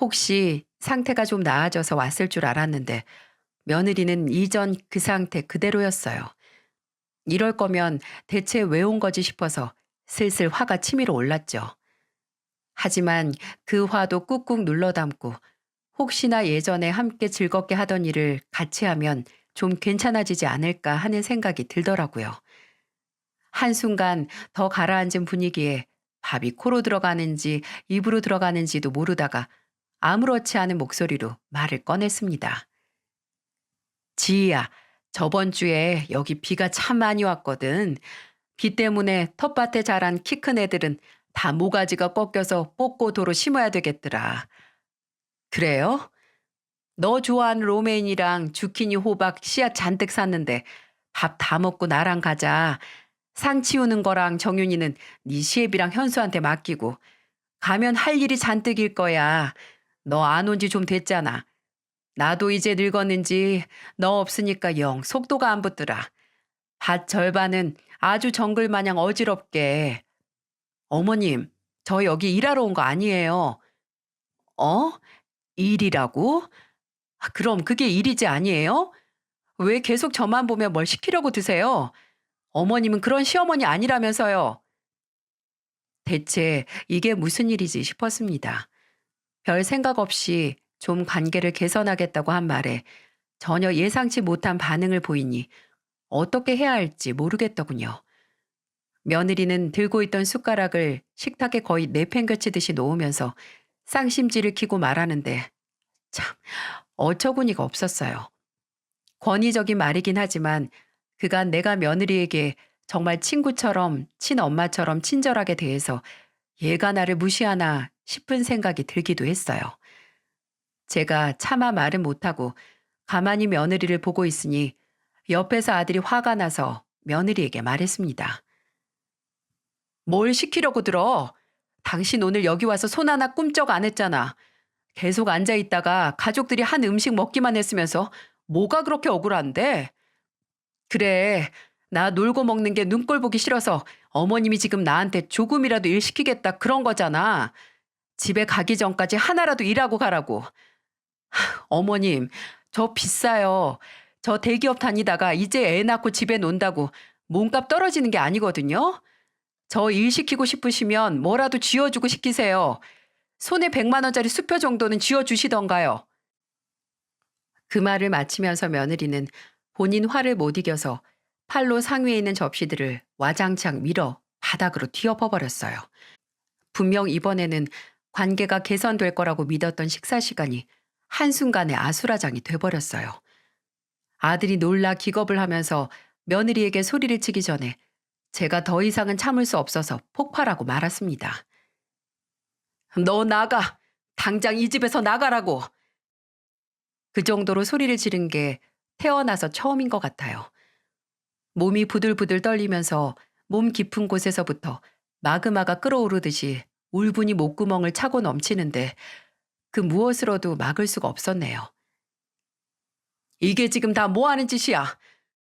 혹시 상태가 좀 나아져서 왔을 줄 알았는데 며느리는 이전 그 상태 그대로였어요. 이럴 거면 대체 왜 온 거지 싶어서 슬슬 화가 치밀어 올랐죠. 하지만 그 화도 꾹꾹 눌러 담고 혹시나 예전에 함께 즐겁게 하던 일을 같이 하면 좀 괜찮아지지 않을까 하는 생각이 들더라고요. 한순간 더 가라앉은 분위기에 밥이 코로 들어가는지 입으로 들어가는지도 모르다가 아무렇지 않은 목소리로 말을 꺼냈습니다. 지희야, 저번 주에 여기 비가 참 많이 왔거든. 비 때문에 텃밭에 자란 키 큰 애들은 다 모가지가 꺾여서 뽑고 도로 심어야 되겠더라. 그래요? 너 좋아하는 로메인이랑 주키니 호박 씨앗 잔뜩 샀는데 밥 다 먹고 나랑 가자. 상 치우는 거랑 정윤이는 네 시애비랑 현수한테 맡기고 가면 할 일이 잔뜩일 거야. 너 안 온 지 좀 됐잖아. 나도 이제 늙었는지 너 없으니까 영 속도가 안 붙더라. 밭 절반은 아주 정글 마냥 어지럽게. 어머님, 저 여기 일하러 온 거 아니에요. 어? 일이라고? 아, 그럼 그게 일이지 아니에요? 왜 계속 저만 보면 뭘 시키려고 드세요? 어머님은 그런 시어머니 아니라면서요. 대체 이게 무슨 일이지 싶었습니다. 별 생각 없이 좀 관계를 개선하겠다고 한 말에 전혀 예상치 못한 반응을 보이니 어떻게 해야 할지 모르겠더군요. 며느리는 들고 있던 숟가락을 식탁에 거의 내팽개치듯이 놓으면서 쌍심지를 키고 말하는데 참 어처구니가 없었어요. 권위적인 말이긴 하지만 그간 내가 며느리에게 정말 친구처럼 친엄마처럼 친절하게 대해서 얘가 나를 무시하나 싶은 생각이 들기도 했어요. 제가 차마 말은 못하고 가만히 며느리를 보고 있으니 옆에서 아들이 화가 나서 며느리에게 말했습니다. 뭘 시키려고 들어? 당신 오늘 여기 와서 손 하나 꿈쩍 안 했잖아. 계속 앉아 있다가 가족들이 한 음식 먹기만 했으면서 뭐가 그렇게 억울한데? 그래, 나 놀고 먹는 게 눈꼴 보기 싫어서 어머님이 지금 나한테 조금이라도 일 시키겠다 그런 거잖아. 집에 가기 전까지 하나라도 일하고 가라고. 어머님, 저 비싸요. 저 대기업 다니다가 이제 애 낳고 집에 논다고 몸값 떨어지는 게 아니거든요. 저 일 시키고 싶으시면 뭐라도 쥐어주고 시키세요. 손에 100만 원짜리 수표 정도는 쥐어주시던가요. 그 말을 마치면서 며느리는 본인 화를 못 이겨서 팔로 상위에 있는 접시들을 와장창 밀어 바닥으로 뒤엎어버렸어요. 분명 이번에는 관계가 개선될 거라고 믿었던 식사 시간이 한순간에 아수라장이 돼버렸어요. 아들이 놀라 기겁을 하면서 며느리에게 소리를 치기 전에 제가 더 이상은 참을 수 없어서 폭발하고 말았습니다. 너 나가! 당장 이 집에서 나가라고! 그 정도로 소리를 지른 게 태어나서 처음인 것 같아요. 몸이 부들부들 떨리면서 몸 깊은 곳에서부터 마그마가 끓어오르듯이 울분이 목구멍을 차고 넘치는데 그 무엇으로도 막을 수가 없었네요. 이게 지금 다 뭐 하는 짓이야?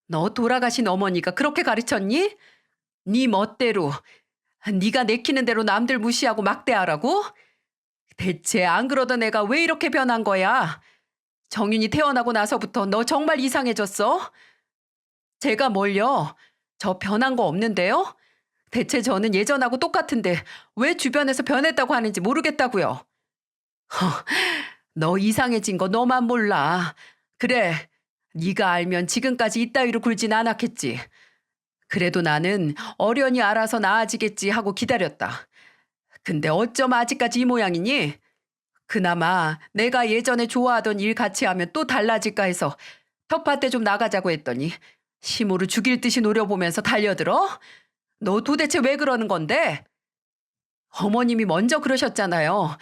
너 돌아가신 어머니가 그렇게 가르쳤니? 네 멋대로, 네가 내키는 대로 남들 무시하고 막대하라고? 대체 안 그러던 애가 왜 이렇게 변한 거야? 정윤이 태어나고 나서부터 너 정말 이상해졌어? 제가 뭘요? 저 변한 거 없는데요? 대체 저는 예전하고 똑같은데 왜 주변에서 변했다고 하는지 모르겠다고요. 너 이상해진 거 너만 몰라. 그래, 네가 알면 지금까지 이따위로 굴진 않았겠지. 그래도 나는 어련히 알아서 나아지겠지 하고 기다렸다. 근데 어쩜 아직까지 이 모양이니? 그나마 내가 예전에 좋아하던 일 같이 하면 또 달라질까 해서 텃밭에 좀 나가자고 했더니 심으로 죽일 듯이 노려보면서 달려들어? 너 도대체 왜 그러는 건데? 어머님이 먼저 그러셨잖아요.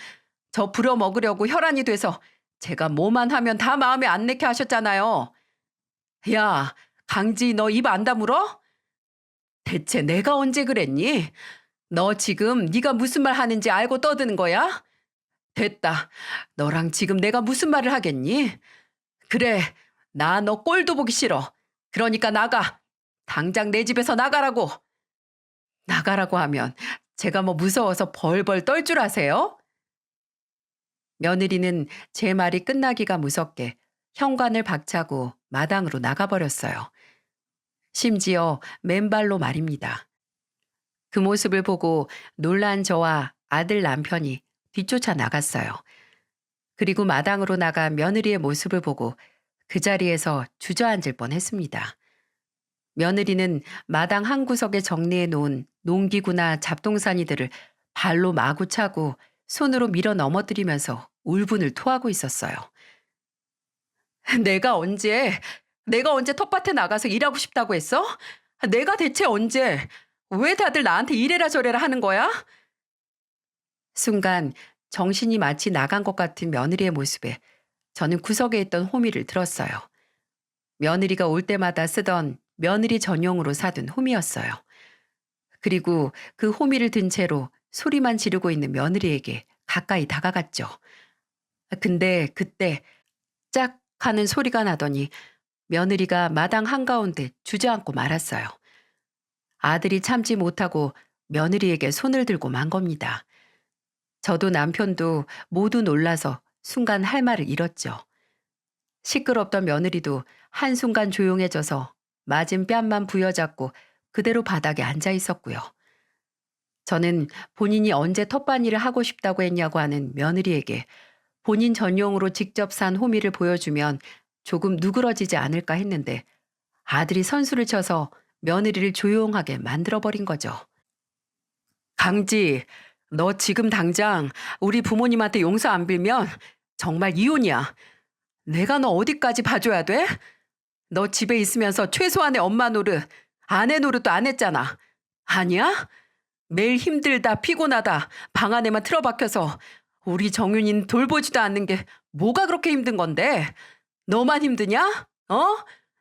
저 부려먹으려고 혈안이 돼서 제가 뭐만 하면 다 마음에 안 내게 하셨잖아요. 야, 강지 너 입 안 다물어? 대체 내가 언제 그랬니? 너 지금 네가 무슨 말 하는지 알고 떠드는 거야? 됐다. 너랑 지금 내가 무슨 말을 하겠니? 그래, 나 너 꼴도 보기 싫어. 그러니까 나가. 당장 내 집에서 나가라고. 나가라고 하면 제가 뭐 무서워서 벌벌 떨 줄 아세요? 며느리는 제 말이 끝나기가 무섭게 현관을 박차고 마당으로 나가버렸어요. 심지어 맨발로 말입니다. 그 모습을 보고 놀란 저와 아들 남편이 뒤쫓아 나갔어요. 그리고 마당으로 나가 며느리의 모습을 보고 그 자리에서 주저앉을 뻔했습니다. 며느리는 마당 한 구석에 정리해 놓은 농기구나 잡동사니들을 발로 마구 차고 손으로 밀어 넘어뜨리면서 울분을 토하고 있었어요. 내가 언제, 내가 언제 텃밭에 나가서 일하고 싶다고 했어? 내가 대체 언제, 왜 다들 나한테 이래라 저래라 하는 거야? 순간 정신이 마치 나간 것 같은 며느리의 모습에 저는 구석에 있던 호미를 들었어요. 며느리가 올 때마다 쓰던 며느리 전용으로 사둔 호미였어요. 그리고 그 호미를 든 채로 소리만 지르고 있는 며느리에게 가까이 다가갔죠. 근데 그때 짝 하는 소리가 나더니 며느리가 마당 한가운데 주저앉고 말았어요. 아들이 참지 못하고 며느리에게 손을 들고 만 겁니다. 저도 남편도 모두 놀라서 순간 할 말을 잃었죠. 시끄럽던 며느리도 한순간 조용해져서 맞은 뺨만 부여잡고 그대로 바닥에 앉아 있었고요. 저는 본인이 언제 텃밭일을 하고 싶다고 했냐고 하는 며느리에게 본인 전용으로 직접 산 호미를 보여주면 조금 누그러지지 않을까 했는데 아들이 선수를 쳐서 며느리를 조용하게 만들어버린 거죠. 강지, 너 지금 당장 우리 부모님한테 용서 안 빌면 정말 이혼이야. 내가 너 어디까지 봐줘야 돼? 너 집에 있으면서 최소한의 엄마 노릇, 아내 노릇도 안 했잖아. 아니야? 매일 힘들다, 피곤하다, 방 안에만 틀어박혀서 우리 정윤이는 돌보지도 않는 게 뭐가 그렇게 힘든 건데? 너만 힘드냐? 어?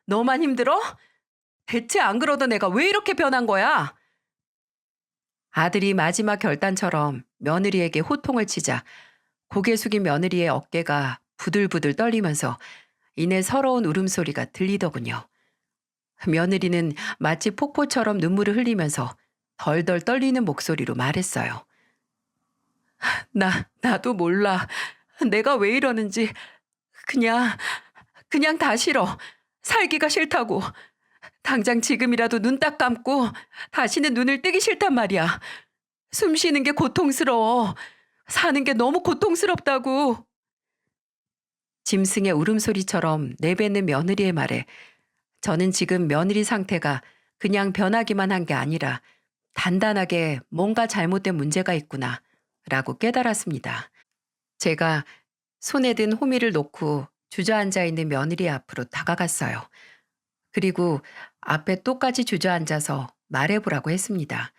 너만 힘들어? 대체 안 그러던 애가 왜 이렇게 변한 거야? 아들이 마지막 결단처럼 며느리에게 호통을 치자 고개 숙인 며느리의 어깨가 부들부들 떨리면서 이내 서러운 울음소리가 들리더군요. 며느리는 마치 폭포처럼 눈물을 흘리면서 덜덜 떨리는 목소리로 말했어요. 나도 몰라. 내가 왜 이러는지. 그냥 다 싫어. 살기가 싫다고. 당장 지금이라도 눈 딱 감고 다시는 눈을 뜨기 싫단 말이야. 숨 쉬는 게 고통스러워. 사는 게 너무 고통스럽다고. 짐승의 울음소리처럼 내뱉는 며느리의 말에 저는 지금 며느리 상태가 그냥 변하기만 한 게 아니라 단단하게 뭔가 잘못된 문제가 있구나 라고 깨달았습니다. 제가 손에 든 호미를 놓고 주저앉아 있는 며느리 앞으로 다가갔어요. 그리고 앞에 똑같이 주저앉아서 말해보라고 했습니다.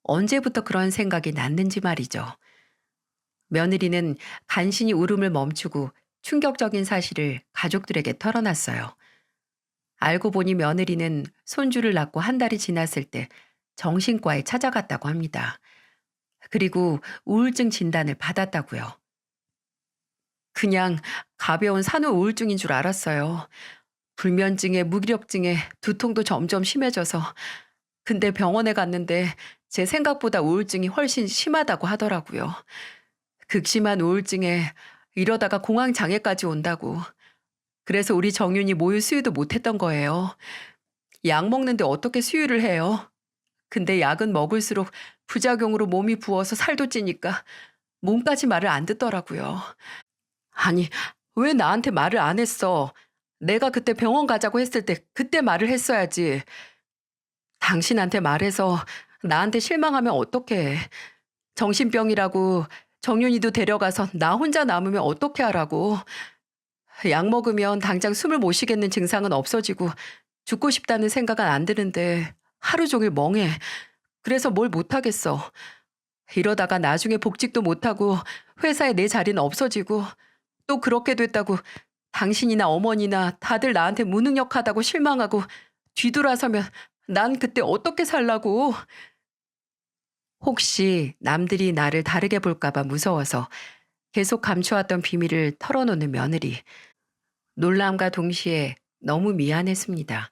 언제부터 그런 생각이 났는지 말이죠. 며느리는 간신히 울음을 멈추고 충격적인 사실을 가족들에게 털어놨어요. 알고 보니 며느리는 손주를 낳고 한 달이 지났을 때 정신과에 찾아갔다고 합니다. 그리고 우울증 진단을 받았다고요. 그냥 가벼운 산후 우울증인 줄 알았어요. 불면증에 무기력증에 두통도 점점 심해져서. 근데 병원에 갔는데 제 생각보다 우울증이 훨씬 심하다고 하더라고요. 극심한 우울증에 이러다가 공황 장애까지 온다고. 그래서 우리 정윤이 모유 수유도 못했던 거예요. 약 먹는데 어떻게 수유를 해요? 근데 약은 먹을수록 부작용으로 몸이 부어서 살도 찌니까 몸까지 말을 안 듣더라고요. 아니, 왜 나한테 말을 안 했어? 내가 그때 병원 가자고 했을 때 그때 말을 했어야지. 당신한테 말해서 나한테 실망하면 어떡해. 정신병이라고 정윤이도 데려가서 나 혼자 남으면 어떻게 하라고. 약 먹으면 당장 숨을 못 쉬겠는 증상은 없어지고 죽고 싶다는 생각은 안 드는데 하루 종일 멍해. 그래서 뭘 못하겠어. 이러다가 나중에 복직도 못하고 회사에 내 자리는 없어지고 또 그렇게 됐다고 당신이나 어머니나 다들 나한테 무능력하다고 실망하고 뒤돌아서면 난 그때 어떻게 살라고. 혹시 남들이 나를 다르게 볼까봐 무서워서 계속 감추었던 비밀을 털어놓는 며느리. 놀람과 동시에 너무 미안했습니다.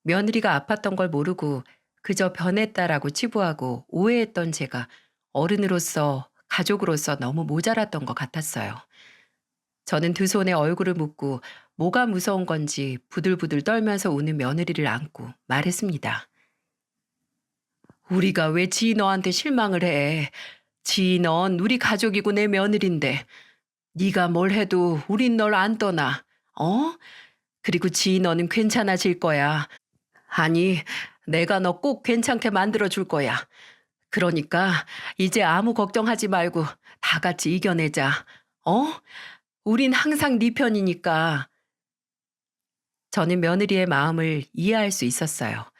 며느리가 아팠던 걸 모르고 그저 변했다라고 치부하고 오해했던 제가 어른으로서 가족으로서 너무 모자랐던 것 같았어요. 저는 두 손에 얼굴을 묶고 뭐가 무서운 건지 부들부들 떨면서 우는 며느리를 안고 말했습니다. 우리가 왜 지희 너한테 실망을 해? 지희 넌 우리 가족이고 내 며느린데 네가 뭘 해도 우린 널 안 떠나. 어? 그리고 지희 너는 괜찮아질 거야. 아니, 내가 너 꼭 괜찮게 만들어 줄 거야. 그러니까 이제 아무 걱정하지 말고 다 같이 이겨내자. 어? 우린 항상 네 편이니까. 저는 며느리의 마음을 이해할 수 있었어요.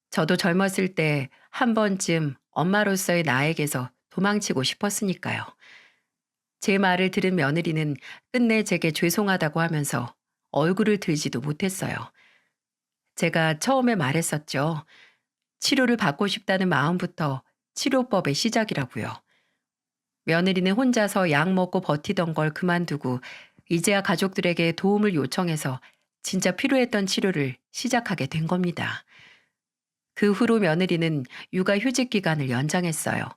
저도 젊었을 때 한 번쯤 엄마로서의 나에게서 도망치고 싶었으니까요. 제 말을 들은 며느리는 끝내 제게 죄송하다고 하면서 얼굴을 들지도 못했어요. 제가 처음에 말했었죠. 치료를 받고 싶다는 마음부터 치료법의 시작이라고요. 며느리는 혼자서 약 먹고 버티던 걸 그만두고 이제야 가족들에게 도움을 요청해서 진짜 필요했던 치료를 시작하게 된 겁니다. 그 후로 며느리는 육아휴직 기간을 연장했어요.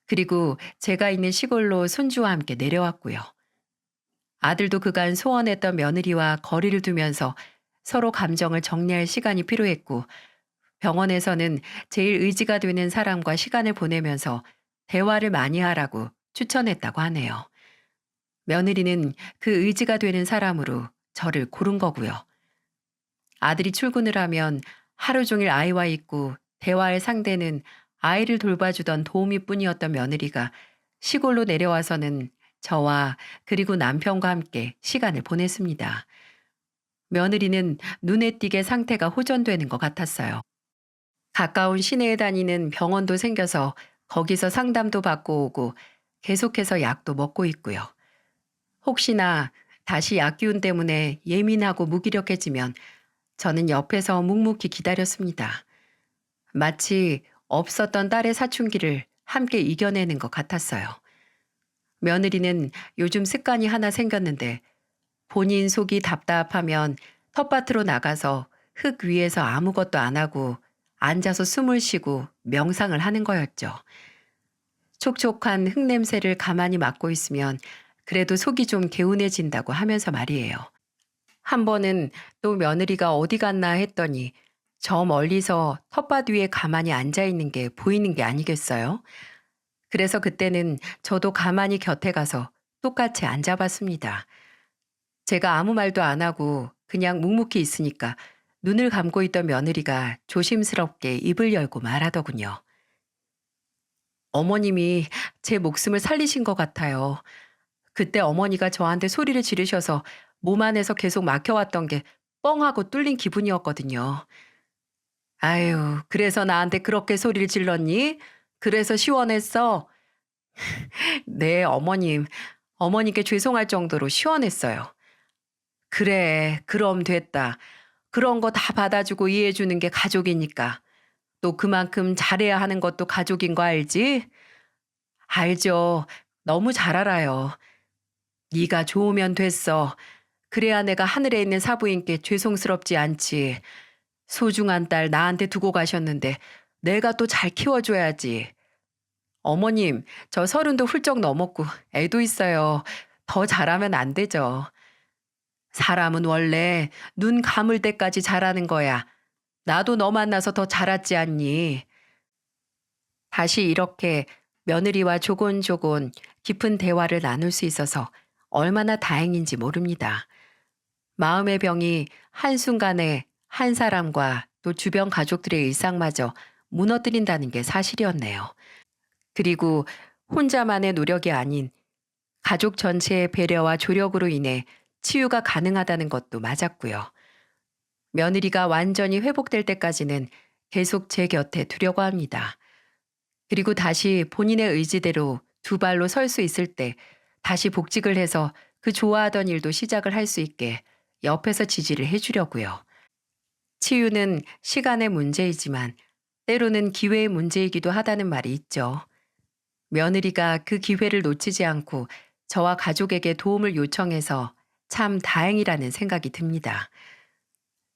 그리고 제가 있는 시골로 손주와 함께 내려왔고요. 아들도 그간 소원했던 며느리와 거리를 두면서 서로 감정을 정리할 시간이 필요했고 병원에서는 제일 의지가 되는 사람과 시간을 보내면서 대화를 많이 하라고 추천했다고 하네요. 며느리는 그 의지가 되는 사람으로 저를 고른 거고요. 아들이 출근을 하면 하루 종일 아이와 있고 대화할 상대는 아이를 돌봐주던 도우미뿐이었던 며느리가 시골로 내려와서는 저와 그리고 남편과 함께 시간을 보냈습니다. 며느리는 눈에 띄게 상태가 호전되는 것 같았어요. 가까운 시내에 다니는 병원도 생겨서 거기서 상담도 받고 오고 계속해서 약도 먹고 있고요. 혹시나 다시 약 기운 때문에 예민하고 무기력해지면 저는 옆에서 묵묵히 기다렸습니다. 마치 없었던 딸의 사춘기를 함께 이겨내는 것 같았어요. 며느리는 요즘 습관이 하나 생겼는데 본인 속이 답답하면 텃밭으로 나가서 흙 위에서 아무것도 안 하고 앉아서 숨을 쉬고 명상을 하는 거였죠. 촉촉한 흙 냄새를 가만히 맡고 있으면 그래도 속이 좀 개운해진다고 하면서 말이에요. 한 번은 또 며느리가 어디 갔나 했더니 저 멀리서 텃밭 위에 가만히 앉아 있는 게 보이는 게 아니겠어요? 그래서 그때는 저도 가만히 곁에 가서 똑같이 앉아봤습니다. 제가 아무 말도 안 하고 그냥 묵묵히 있으니까 눈을 감고 있던 며느리가 조심스럽게 입을 열고 말하더군요. 어머님이 제 목숨을 살리신 것 같아요. 그때 어머니가 저한테 소리를 지르셔서 몸 안에서 계속 막혀왔던 게 뻥하고 뚫린 기분이었거든요. 아유, 그래서 나한테 그렇게 소리를 질렀니? 그래서 시원했어? 네, 어머님. 어머니께 죄송할 정도로 시원했어요. 그래, 그럼 됐다. 그런 거 다 받아주고 이해해주는 게 가족이니까. 또 그만큼 잘해야 하는 것도 가족인 거 알지? 알죠. 너무 잘 알아요. 네가 좋으면 됐어. 그래야 내가 하늘에 있는 사부인께 죄송스럽지 않지. 소중한 딸 나한테 두고 가셨는데 내가 또 잘 키워줘야지. 어머님, 저 30도 훌쩍 넘었고 애도 있어요. 더 잘하면 안 되죠. 사람은 원래 눈 감을 때까지 잘하는 거야. 나도 너 만나서 더 자랐지 않니? 다시 이렇게 며느리와 조곤조곤 깊은 대화를 나눌 수 있어서 얼마나 다행인지 모릅니다. 마음의 병이 한순간에 한 사람과 또 주변 가족들의 일상마저 무너뜨린다는 게 사실이었네요. 그리고 혼자만의 노력이 아닌 가족 전체의 배려와 조력으로 인해 치유가 가능하다는 것도 맞았고요. 며느리가 완전히 회복될 때까지는 계속 제 곁에 두려고 합니다. 그리고 다시 본인의 의지대로 두 발로 설 수 있을 때 다시 복직을 해서 그 좋아하던 일도 시작을 할 수 있게 옆에서 지지를 해주려고요. 치유는 시간의 문제이지만 때로는 기회의 문제이기도 하다는 말이 있죠. 며느리가 그 기회를 놓치지 않고 저와 가족에게 도움을 요청해서 참 다행이라는 생각이 듭니다.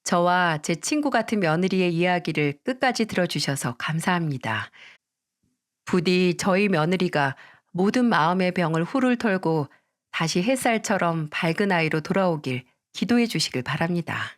저와 제 친구 같은 며느리의 이야기를 끝까지 들어주셔서 감사합니다. 부디 저희 며느리가 모든 마음의 병을 훌훌 털고 다시 햇살처럼 밝은 아이로 돌아오길 기도해 주시길 바랍니다.